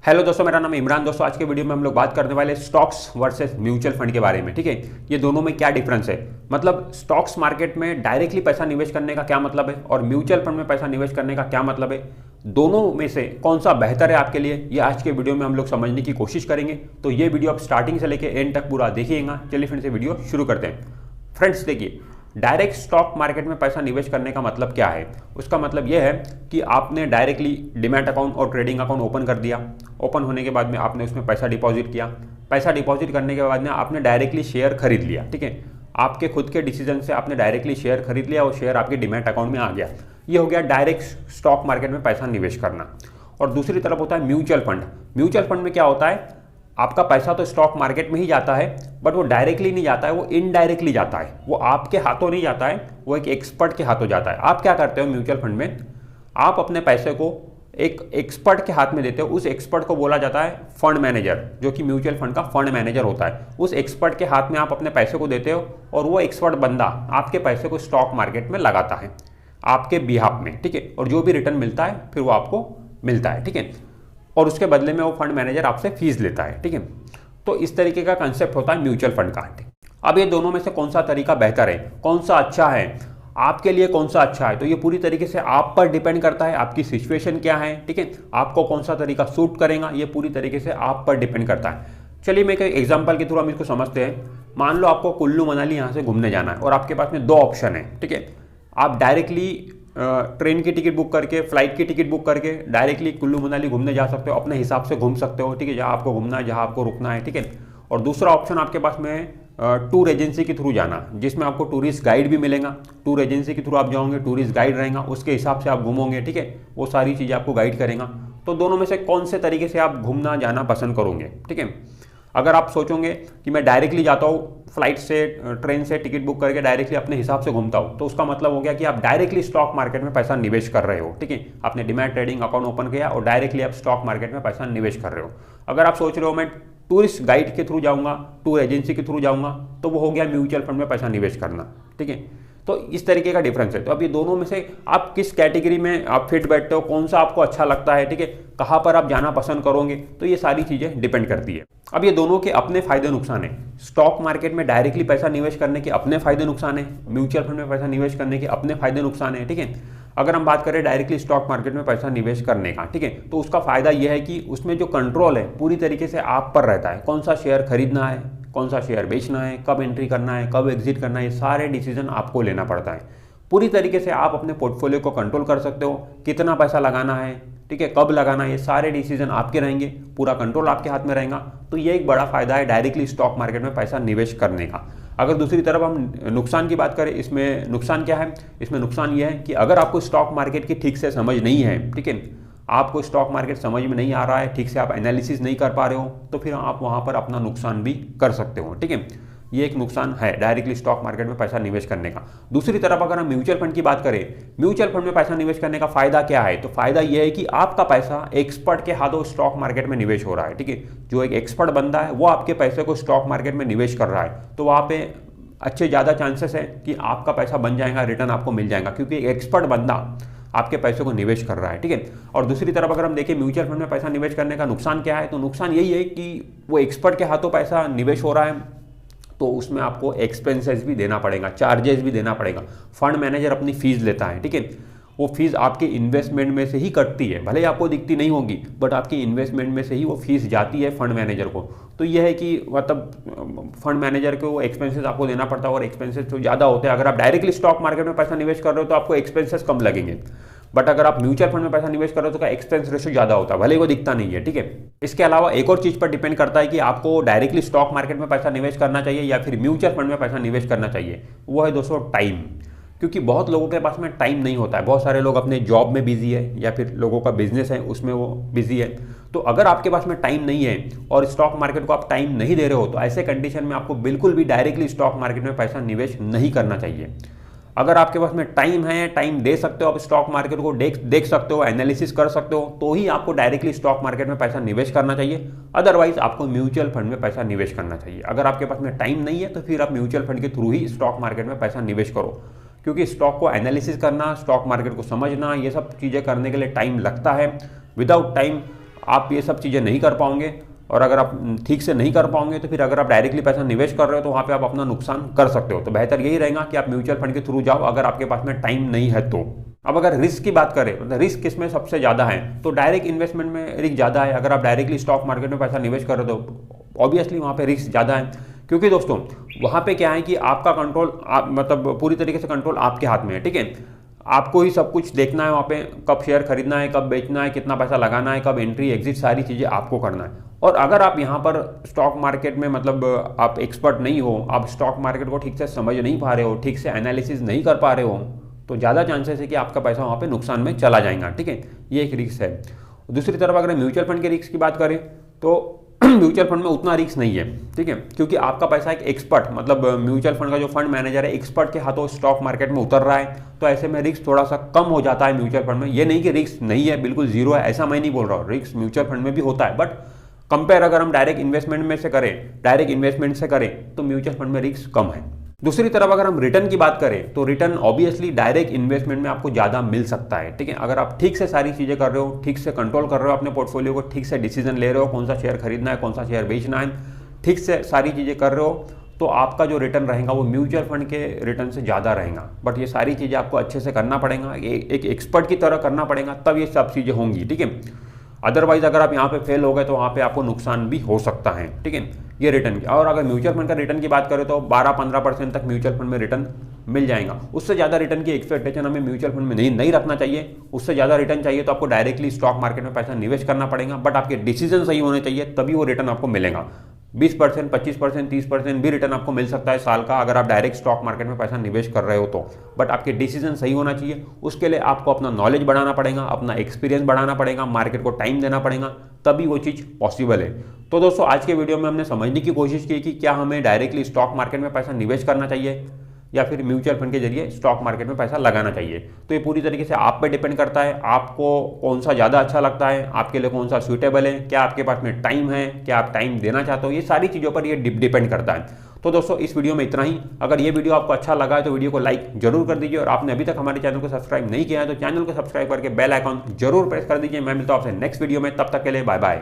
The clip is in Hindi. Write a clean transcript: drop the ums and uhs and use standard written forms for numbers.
हेलो दोस्तों, मेरा नाम है इमरान। दोस्तों आज के वीडियो में हम लोग बात करने वाले स्टॉक्स वर्सेस म्यूचुअल फंड के बारे में। ठीक है, ये दोनों में क्या डिफरेंस है, मतलब स्टॉक्स मार्केट में डायरेक्टली पैसा निवेश करने का क्या मतलब है और म्यूचुअल फंड में पैसा निवेश करने का क्या मतलब है, दोनों में से कौन सा बेहतर है आपके लिए, ये आज के वीडियो में हम लोग समझने की कोशिश करेंगे। तो ये वीडियो आप स्टार्टिंग से लेकर एंड तक पूरा देखिएगा। चलिए फिर से वीडियो शुरू करते हैं। फ्रेंड्स देखिए, डायरेक्ट स्टॉक मार्केट में पैसा निवेश करने का मतलब क्या है। उसका मतलब यह है कि आपने डायरेक्टली डीमैट अकाउंट और ट्रेडिंग अकाउंट ओपन कर दिया। ओपन होने के बाद में आपने उसमें पैसा डिपॉजिट किया। पैसा डिपॉजिट करने के बाद में आपने डायरेक्टली शेयर खरीद लिया। ठीक है, आपके खुद के डिसीजन से आपने डायरेक्टली शेयर खरीद लिया और शेयर आपके डीमैट अकाउंट में आ गया। ये हो गया डायरेक्ट स्टॉक मार्केट में पैसा निवेश करना। और दूसरी तरफ होता है म्यूचुअल फंड। म्यूचुअल फंड में क्या होता है, आपका पैसा तो स्टॉक मार्केट में ही जाता है, बट वो डायरेक्टली नहीं जाता है, वो इनडायरेक्टली जाता है। वो आपके हाथों नहीं जाता है, वो एक एक्सपर्ट के हाथों जाता है। आप क्या करते हो म्यूचुअल फंड में, आप अपने पैसे को एक एक्सपर्ट के हाथ में देते हो। उस एक्सपर्ट को बोला जाता है फंड मैनेजर, जो कि म्यूचुअल फंड का फंड मैनेजर होता है। उस एक्सपर्ट के हाथ में आप अपने पैसे को देते हो और वो एक्सपर्ट बंदा आपके पैसे को स्टॉक मार्केट में लगाता है आपके बिहाफ में। ठीक है, और जो भी रिटर्न मिलता है फिर वो आपको मिलता है। ठीक है, और उसके बदले में वो फंड मैनेजर आपसे फीस लेता है। ठीक है, तो इस तरीके का कंसेप्ट होता है म्यूचुअल फंड का। अब ये दोनों में से कौन सा तरीका बेहतर है, कौन सा अच्छा है आपके लिए, कौन सा अच्छा है, तो ये पूरी तरीके से आप पर डिपेंड करता है। आपकी सिचुएशन क्या है, ठीक है, आपको कौन सा तरीका सूट करेगा, ये पूरी तरीके से आप पर डिपेंड करता है। चलिए मैं एक एग्जांपल के थ्रू हम इसको समझते हैं। मान लो आपको कुल्लू मनाली यहाँ से घूमने जाना है और आपके पास में दो ऑप्शन है। ठीक है, आप डायरेक्टली ट्रेन की टिकट बुक करके, फ्लाइट की टिकट बुक करके डायरेक्टली कुल्लू मनाली घूमने जा सकते हो, अपने हिसाब से घूम सकते हो। ठीक है, जहाँ आपको घूमना है, जहाँ आपको रुकना है। ठीक है, और दूसरा ऑप्शन आपके पास में टूर एजेंसी के थ्रू जाना, जिसमें आपको टूरिस्ट गाइड भी मिलेगा। टूर एजेंसी के थ्रू आप जाओगे, टूरिस्ट गाइड रहेगा, उसके हिसाब से आप घूमोगे। ठीक है, वो सारी चीज़ें आपको गाइड करेगा। तो दोनों में से कौन से तरीके से आप घूमना जाना पसंद करोगे। ठीक है, अगर आप सोचोगे कि मैं डायरेक्टली जाता हूँ, फ्लाइट से ट्रेन से टिकट बुक करके डायरेक्टली अपने हिसाब से घूमता हूँ, तो उसका मतलब हो गया कि आप डायरेक्टली स्टॉक मार्केट में पैसा निवेश कर रहे हो। ठीक है, आपने डीमैट ट्रेडिंग अकाउंट ओपन किया और डायरेक्टली आप स्टॉक मार्केट में पैसा निवेश कर रहे हो। अगर आप सोच रहे हो मैं टूरिस्ट गाइड के थ्रू जाऊँगा, टूर एजेंसी के थ्रू जाऊँगा, तो वो हो गया म्यूचुअल फंड में पैसा निवेश करना। ठीक है, तो इस तरीके का डिफरेंस है। तो अब ये दोनों में से आप किस कैटेगरी में आप फिट बैठते हो, कौन सा आपको अच्छा लगता है, ठीक है, कहाँ पर आप जाना पसंद करोगे, तो ये सारी चीज़ें डिपेंड करती है। अब ये दोनों के अपने फायदे नुकसान है। स्टॉक मार्केट में डायरेक्टली पैसा निवेश करने के अपने फायदे नुकसान है, म्यूचुअल फंड में पैसा निवेश करने के अपने फायदे नुकसान है। ठीक है, अगर हम बात करें डायरेक्टली स्टॉक मार्केट में पैसा निवेश करने का, ठीक है, तो उसका फायदा यह है कि उसमें जो कंट्रोल है पूरी तरीके से आप पर रहता है। कौन सा शेयर खरीदना है, कौन सा शेयर बेचना है, कब एंट्री करना है, कब एग्जिट करना है, ये सारे डिसीजन आपको लेना पड़ता है। पूरी तरीके से आप अपने पोर्टफोलियो को कंट्रोल कर सकते हो, कितना पैसा लगाना है, ठीक है, कब लगाना है, ये सारे डिसीजन आपके रहेंगे, पूरा कंट्रोल आपके हाथ में रहेगा। तो ये एक बड़ा फायदा है डायरेक्टली स्टॉक मार्केट में पैसा निवेश करने का। अगर दूसरी तरफ हम नुकसान की बात करें, इसमें नुकसान क्या है, इसमें नुकसान ये है कि अगर आपको स्टॉक मार्केट की ठीक से समझ नहीं है, ठीक है, आपको स्टॉक मार्केट समझ में नहीं आ रहा है, ठीक से आप एनालिसिस नहीं कर पा रहे हो, तो फिर आप वहाँ पर अपना नुकसान भी कर सकते हो। ठीक है, ये एक नुकसान है डायरेक्टली स्टॉक मार्केट में पैसा निवेश करने का। दूसरी तरफ अगर हम म्यूचुअल फंड की बात करें, म्यूचुअल फंड में पैसा निवेश करने का फायदा क्या है, तो फायदा यह है कि आपका पैसा एक्सपर्ट के हाथों स्टॉक मार्केट में निवेश हो रहा है। ठीक है, जो एक एक्सपर्ट बंदा है वो आपके पैसे को स्टॉक मार्केट में निवेश कर रहा है, तो वहाँ पे अच्छे ज़्यादा चांसेस है कि आपका पैसा बन जाएगा, रिटर्न आपको मिल जाएगा, क्योंकि एक एक्सपर्ट बंदा आपके पैसे को निवेश कर रहा है। ठीक है, और दूसरी तरफ अगर हम देखें म्यूचुअल फंड में पैसा निवेश करने का नुकसान क्या है, तो नुकसान यही है कि वो एक्सपर्ट के हाथों पैसा निवेश हो रहा है, तो उसमें आपको एक्सपेंसेस भी देना पड़ेगा, चार्जेस भी देना पड़ेगा। फंड मैनेजर अपनी फीस लेता है। ठीक है, वो फीस आपके इन्वेस्टमेंट में से ही कटती है, भले ही आपको दिखती नहीं होगी, बट आपकी इन्वेस्टमेंट में से ही वो फीस जाती है फंड मैनेजर को। तो यह है कि मतलब फंड मैनेजर को वो एक्सपेंसेस आपको देना पड़ता है, और एक्सपेंसेस तो ज़्यादा होते हैं। अगर आप डायरेक्टली स्टॉक मार्केट में पैसा निवेश कर रहे हो तो आपको एक्सपेंसेस कम लगेंगे, बट अगर आप म्यूचुअल फंड में पैसा निवेश कर रहे हो तो का एक्सपेंस रेशियो ज़्यादा होता है, भले वो दिखता नहीं है। ठीक है, इसके अलावा एक और चीज़ पर डिपेंड करता है कि आपको डायरेक्टली स्टॉक मार्केट में पैसा निवेश करना चाहिए या फिर म्यूचुअल फंड में पैसा निवेश करना चाहिए। वो है दोस्तों टाइम, क्योंकि बहुत लोगों के पास में टाइम नहीं होता है। बहुत सारे लोग अपने जॉब में बिजी है या फिर लोगों का बिजनेस है उसमें वो बिजी है। तो अगर आपके पास में टाइम नहीं है और स्टॉक मार्केट को आप टाइम नहीं दे रहे हो, तो ऐसे कंडीशन में आपको बिल्कुल भी डायरेक्टली स्टॉक मार्केट में पैसा निवेश नहीं करना चाहिए। अगर आपके पास में टाइम है, टाइम दे सकते हो, आप स्टॉक मार्केट को देख सकते हो, एनालिसिस कर सकते हो, तो ही आपको डायरेक्टली स्टॉक मार्केट में पैसा निवेश करना चाहिए। अदरवाइज आपको म्यूचुअल फंड में पैसा निवेश करना चाहिए। अगर आपके पास में टाइम नहीं है तो फिर आप म्यूचुअल फंड के थ्रू ही स्टॉक मार्केट में पैसा निवेश करो, क्योंकि स्टॉक को एनालिसिस करना, स्टॉक मार्केट को समझना, ये सब चीज़ें करने के लिए टाइम लगता है। विदाउट टाइम आप ये सब चीज़ें नहीं कर पाओगे, और अगर आप ठीक से नहीं कर पाओगे तो फिर अगर आप डायरेक्टली पैसा निवेश कर रहे हो तो वहाँ पे आप अपना नुकसान कर सकते हो। तो बेहतर यही रहेगा कि आप म्यूचुअल फंड के थ्रू जाओ अगर आपके पास में टाइम नहीं है तो। अब अगर रिस्क की बात करें, मतलब रिस्क किसमें सबसे ज़्यादा है, तो डायरेक्ट इन्वेस्टमेंट में रिस्क ज़्यादा है। अगर आप डायरेक्टली स्टॉक मार्केट में पैसा निवेश कर रहे हो तो ऑब्वियसली वहाँ पे रिस्क ज़्यादा है, क्योंकि दोस्तों वहाँ पे क्या है कि आपका कंट्रोल मतलब पूरी तरीके से कंट्रोल आपके हाथ में है, ठीक है। आपको ही सब कुछ देखना है वहाँ पे, कब शेयर खरीदना है, कब बेचना है, कितना पैसा लगाना है, कब एंट्री एग्जिट, सारी चीज़ें आपको करना है। और अगर आप यहाँ पर स्टॉक मार्केट में मतलब आप एक्सपर्ट नहीं हो, आप स्टॉक मार्केट को ठीक से समझ नहीं पा रहे हो, ठीक से एनालिसिस नहीं कर पा रहे हो, तो ज़्यादा चांसेस है कि आपका पैसा वहाँ पे नुकसान में चला जाएगा, ठीक है। ये एक रिस्क है। दूसरी तरफ अगर म्यूचुअल फंड के रिस्क की बात करें तो म्यूचुअल फंड में उतना रिस्क नहीं है, ठीक है, क्योंकि आपका पैसा एक एक्सपर्ट मतलब म्यूचुअल फंड का जो फंड मैनेजर है एक्सपर्ट के हाथों स्टॉक मार्केट में उतर रहा है, तो ऐसे में रिस्क थोड़ा सा कम हो जाता है म्यूचुअल फंड में। ये नहीं कि रिस्क नहीं है, बिल्कुल जीरो है, ऐसा मैं नहीं बोल रहा हूँ, रिस्क म्यूचुअल फंड में भी होता है, बट कंपेयर अगर हम डायरेक्ट इन्वेस्टमेंट से करें तो म्यूचुअल फंड में रिस्क कम है। दूसरी तरफ अगर हम रिटर्न की बात करें तो रिटर्न ऑब्वियसली डायरेक्ट इन्वेस्टमेंट में आपको ज़्यादा मिल सकता है, ठीक है। अगर आप ठीक से सारी चीज़ें कर रहे हो, ठीक से कंट्रोल कर रहे हो अपने पोर्टफोलियो को, ठीक से डिसीजन ले रहे हो कौन सा शेयर खरीदना है, कौन सा शेयर बेचना है, ठीक से सारी चीज़ें कर रहे हो, तो आपका जो रिटर्न रहेगा वो म्यूचुअल फंड के रिटर्न से ज़्यादा रहेगा। बट ये सारी चीज़ें आपको अच्छे से करना पड़ेगा, एक एक्सपर्ट की तरह करना पड़ेगा, तब ये सब चीज़ें होंगी, ठीक है। अदरवाइज अगर आप यहाँ पे फेल हो गए तो वहाँ पे आपको नुकसान भी हो सकता है, ठीक है। ये रिटर्न की, और अगर म्यूचुअल फंड का रिटर्न की बात करें तो 12-15% तक म्यूचुअल फंड में रिटर्न मिल जाएगा। उससे ज़्यादा रिटर्न की एक्सपेक्टेशन हमें म्यूचुअल फंड में नहीं रखना चाहिए। उससे ज़्यादा रिटर्न चाहिए तो आपको डायरेक्टली स्टॉक मार्केट में पैसा निवेश करना पड़ेगा, बट आपके डिसीजन सही होने चाहिए, तभी वो रिटर्न आपको मिलेगा। 20%, 25%, 30% भी रिटर्न आपको मिल सकता है साल का अगर आप डायरेक्ट स्टॉक मार्केट में पैसा निवेश कर रहे हो तो, बट आपके डिसीजन सही होना चाहिए। उसके लिए आपको अपना नॉलेज बढ़ाना पड़ेगा, अपना एक्सपीरियंस बढ़ाना पड़ेगा, मार्केट को टाइम देना पड़ेगा, तभी वो चीज़ पॉसिबल है। तो दोस्तों आज के वीडियो में हमने समझने की कोशिश की कि क्या हमें डायरेक्टली स्टॉक मार्केट में पैसा निवेश करना चाहिए या फिर म्यूचुअल फंड के जरिए स्टॉक मार्केट में पैसा लगाना चाहिए। तो ये पूरी तरीके से आप पे डिपेंड करता है, आपको कौन सा ज़्यादा अच्छा लगता है, आपके लिए कौन सा सूटेबल है, क्या आपके पास में टाइम है, क्या आप टाइम देना चाहते हो, ये सारी चीज़ों पर ये डिपेंड करता है। तो दोस्तों इस वीडियो में इतना ही। अगर ये वीडियो आपको अच्छा लगा है तो वीडियो को लाइक जरूर कर दीजिए, और आपने अभी तक हमारे चैनल को सब्सक्राइब नहीं किया है तो चैनल को सब्सक्राइब करके बेल आइकॉन जरूर प्रेस कर दीजिए। मैं मिलता हूं आपसे नेक्स्ट वीडियो में, तब तक के लिए बाय बाय।